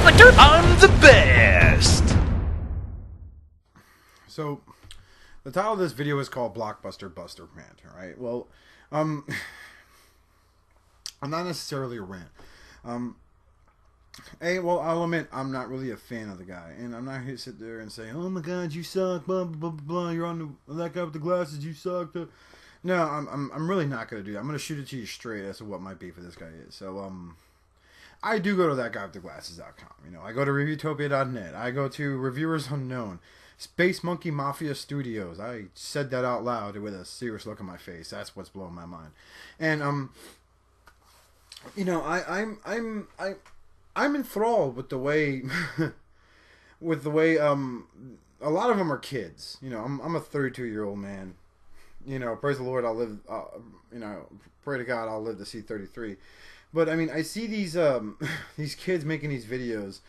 I'm the best! So, the title of this video is called BlockbusterBuster RANT, alright? Well, I'm not necessarily a rant. Well, I'll admit, I'm not really a fan of the guy, and I'm not here to sit there and say, oh my god, you suck, blah, blah, blah, blah, you're on that guy with the glasses, you suck. No, I'm really not going to do that. I'm going to shoot it to you straight as to what my beef with this guy is. So, I do go to that guy with the glasses.com. You know, I go to reviewtopia.net. I go to Reviewers Unknown. Space Monkey Mafia Studios. I said that out loud with a serious look on my face. That's what's blowing my mind. And, you know, I'm enthralled with the way, a lot of them are kids. You know, I'm a 32-year-old man. You know, praise the Lord, I'll live, you know, pray to God I'll live to see 33. But, I mean, I see these kids making these videos,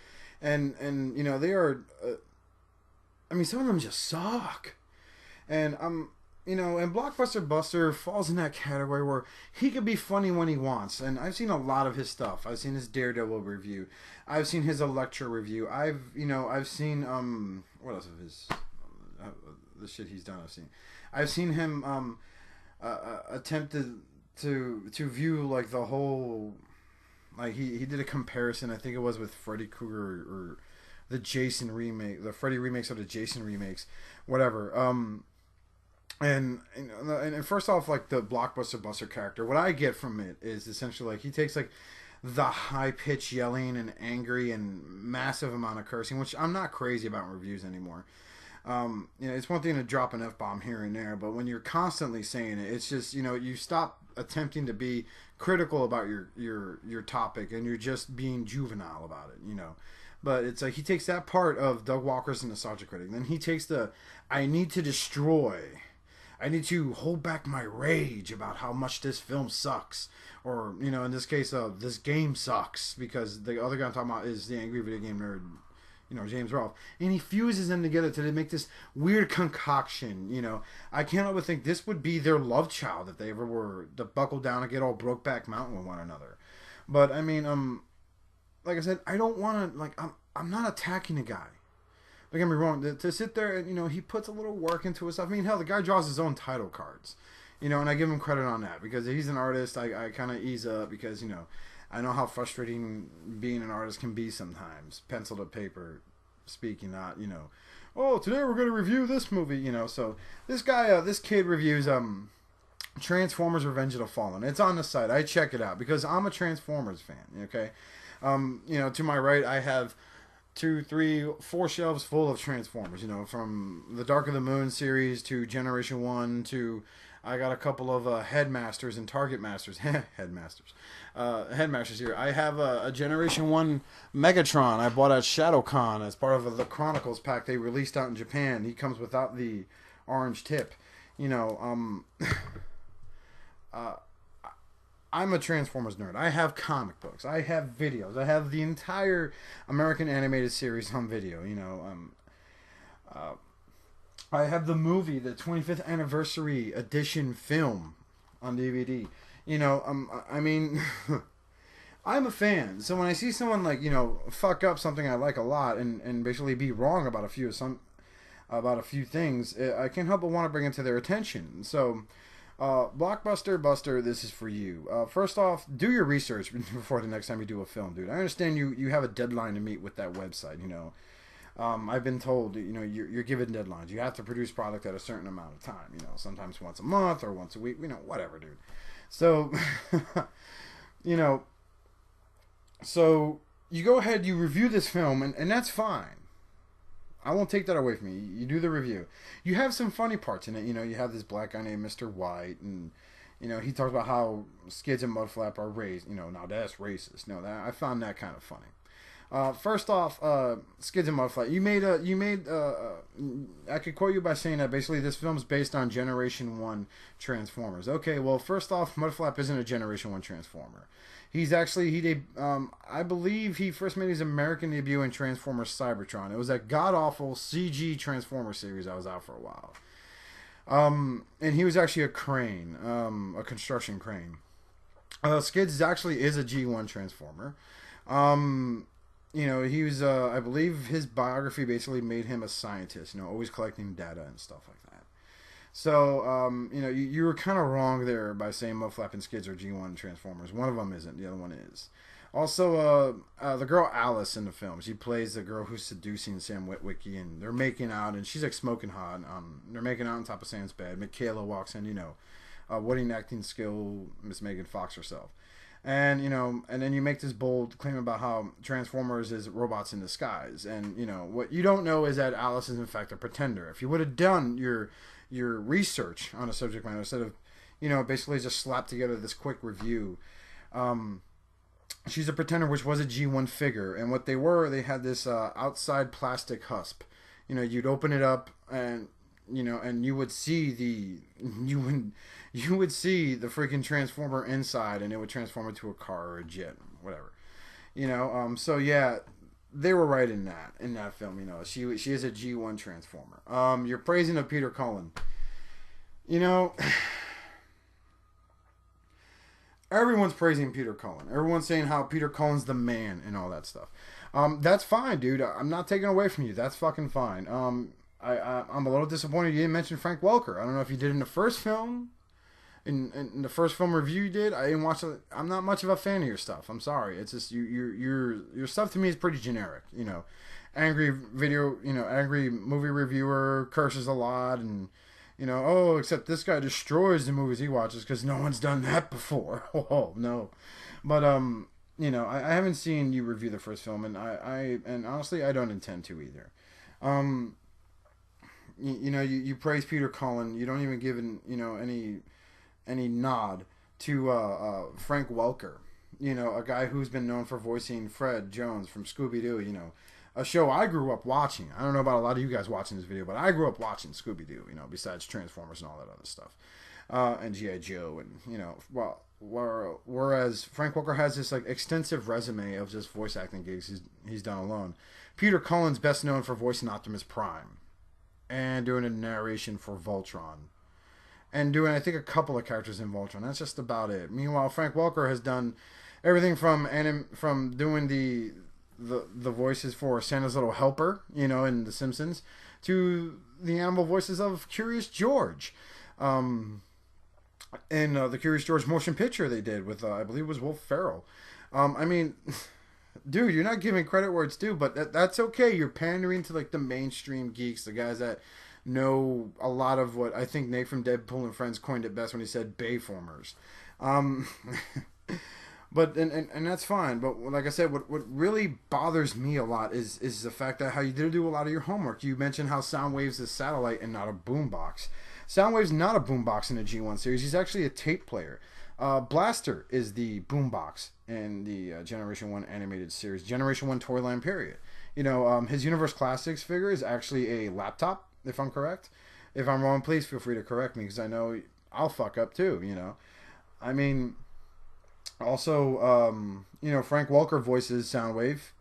and you know, they are, I mean, some of them just suck. And, you know, and BlockbusterBuster falls in that category where he could be funny when he wants. And I've seen a lot of his stuff. I've seen his Daredevil review. I've seen his Elektra review. I've seen, what else of his, the shit he's done I've seen. I've seen him, attempt to view, like, the whole, like, he did a comparison, I think it was with Freddy Krueger or the Jason remake, the Freddy remakes or the Jason remakes, whatever. And first off, like, the BlockbusterBuster character, what I get from it is essentially, like, he takes, like, the high-pitched yelling and angry and massive amount of cursing, which I'm not crazy about in reviews anymore. You know, it's one thing to drop an F-bomb here and there, but when you're constantly saying it, it's just, you know, you stop attempting to be critical about your topic, and you're just being juvenile about it, you know. But it's like he takes that part of Doug Walker's a nostalgia critic, then he takes the I need to destroy, I need to hold back my rage about how much this film sucks, or, you know, in this case, this game sucks, because the other guy I'm talking about is the angry video game nerd, you know, James Rolf, and he fuses them together to make this weird concoction. You know, I can't help but think this would be their love child if they ever were to buckle down and get all Brokeback Mountain with one another. But I mean, like I said, I don't want to, like, I'm not attacking the guy. Don't get me wrong. To sit there and, you know, he puts a little work into his stuff. I mean, hell, the guy draws his own title cards. You know, and I give him credit on that because he's an artist. I kind of ease up because, you know, I know how frustrating being an artist can be sometimes. Pencil to paper speaking, not, you know, oh, today we're going to review this movie, you know. So this guy, this kid reviews Transformers Revenge of the Fallen. It's on the site. I check it out because I'm a Transformers fan, okay? You know, to my right, I have 2, 3, 4 shelves full of Transformers, you know, from the Dark of the Moon series to Generation 1 to... I got a couple of Headmasters and Target Masters. Headmasters here. I have a Generation 1 Megatron I bought at ShadowCon as part of the Chronicles pack they released out in Japan. He comes without the orange tip. You know, I'm a Transformers nerd. I have comic books. I have videos. I have the entire American animated series on video. You know, I have the movie, the 25th anniversary edition film on DVD. You know, I mean, I'm a fan. So when I see someone, like, you know, fuck up something I like a lot and basically be wrong about a few things, I can't help but want to bring it to their attention. So, BlockbusterBuster, this is for you. First off, do your research before the next time you do a film, dude. I understand you have a deadline to meet with that website, you know. I've been told, you know, you're given deadlines. You have to produce product at a certain amount of time. You know, sometimes once a month or once a week. You know, whatever, dude. So, you know, so you go ahead, you review this film, and that's fine. I won't take that away from you. You do the review. You have some funny parts in it. You know, you have this black guy named Mr. White, and, you know, he talks about how Skids and Mudflap are racist. You know, now that's racist. No, I found that kind of funny. First off, Skids and Mudflap. I could quote you by saying that basically this film's based on Generation 1 Transformers. Okay, well, first off, Mudflap isn't a Generation 1 Transformer. He's actually, I believe he first made his American debut in Transformers Cybertron. It was that god-awful CG Transformer series that was out for a while. And he was actually a crane, a construction crane. Skids actually is a G1 Transformer. he was, I believe his biography basically made him a scientist, always collecting data and stuff like that. So, you were kind of wrong there by saying Mudflap and Skids are G1 Transformers. One of them isn't, the other one is. Also, the girl Alice in the film, she plays the girl who's seducing Sam Witwicky, and they're making out, and she's like smoking hot. They're making out on top of Sam's bed. Michaela walks in, wooden acting skill, Miss Megan Fox herself. And, and then you make this bold claim about how Transformers is robots in disguise. And, what you don't know is that Alice is in fact a pretender. If you would have done your research on a subject matter instead of, basically just slapped together this quick review, she's a pretender, which was a G1 figure. And what they had this outside plastic husk. You'd open it up and, and you would see the freaking Transformer inside, and it would transform into a car or a jet, whatever. So yeah, they were right in that film. She is a G1 Transformer. You're praising of Peter Cullen. Everyone's praising Peter Cullen. Everyone's saying how Peter Cullen's the man and all that stuff. That's fine, dude. I'm not taking away from you. That's fucking fine. I'm a little disappointed you didn't mention Frank Welker. I don't know if you did in the first film. In the first film review you did, I didn't watch it. I'm not much of a fan of your stuff. I'm sorry. It's just your stuff to me is pretty generic. Angry movie reviewer, curses a lot, and except this guy destroys the movies he watches because no one's done that before. Oh no, but I haven't seen you review the first film, and and honestly I don't intend to either. You praise Peter Cullen. You don't even give any nod to Frank Welker, a guy who's been known for voicing Fred Jones from Scooby-Doo, a show I grew up watching. I don't know about a lot of you guys watching this video, but I grew up watching Scooby-Doo, besides Transformers and all that other stuff, and G.I. Joe, and, whereas Frank Welker has this, like, extensive resume of just voice acting gigs he's done alone. Peter Cullen's best known for voicing Optimus Prime, and doing a narration for Voltron, and doing, I think, a couple of characters in Voltron. That's just about it. Meanwhile, Frank Welker has done everything from doing the voices for Santa's Little Helper, in The Simpsons, to the animal voices of Curious George. In the Curious George motion picture they did with, I believe it was Will Ferrell. Dude, you're not giving credit where it's due, but that's okay. You're pandering to, like, the mainstream geeks, the guys that know a lot of what I think Nate from Deadpool and Friends coined it best when he said Bayformers. But and that's fine. But like I said, what really bothers me a lot is the fact that how you did do a lot of your homework. You mentioned how Soundwave's a satellite and not a boombox. Soundwave's not a boombox in the G1 series. He's actually a tape player. Blaster is the boombox in the Generation 1 animated series, Generation 1 Toyland period. His Universe Classics figure is actually a laptop, if I'm correct. If I'm wrong, please feel free to correct me, because I know I'll fuck up too, Also, Frank Welker voices Soundwave.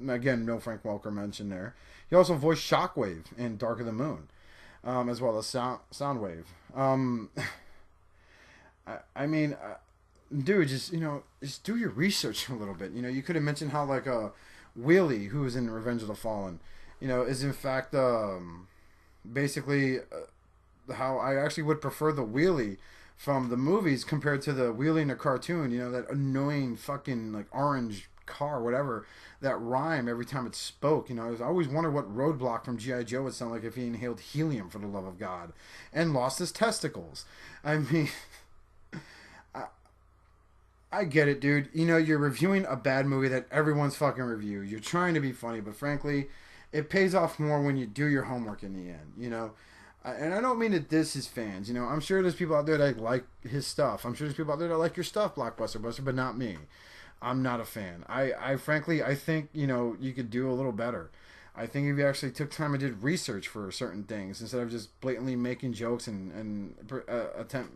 Again, no Frank Welker mentioned there. He also voiced Shockwave in Dark of the Moon, as well as Soundwave. Dude, just do your research a little bit. You could have mentioned how, like, Wheelie, who was in Revenge of the Fallen, is in fact basically how I actually would prefer the Wheelie from the movies compared to the Wheelie in the cartoon. That annoying fucking, like, orange car, whatever, that rhyme every time it spoke. I always wondered what Roadblock from G.I. Joe would sound like if he inhaled helium, for the love of God, and lost his testicles. I get it, dude. You're reviewing a bad movie that everyone's fucking review. You're trying to be funny, but frankly, it pays off more when you do your homework in the end, And I don't mean to diss his fans. I'm sure there's people out there that like his stuff. I'm sure there's people out there that like your stuff, BlockbusterBuster, but not me. I'm not a fan. I frankly, I think, you could do a little better. I think if you actually took time and did research for certain things instead of just blatantly making jokes and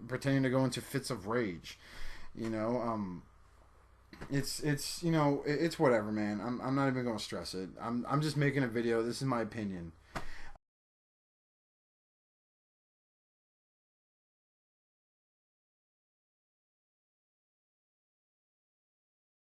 pretending to go into fits of rage. It's whatever, man. I'm not even gonna stress it. I'm just making a video. This is my opinion.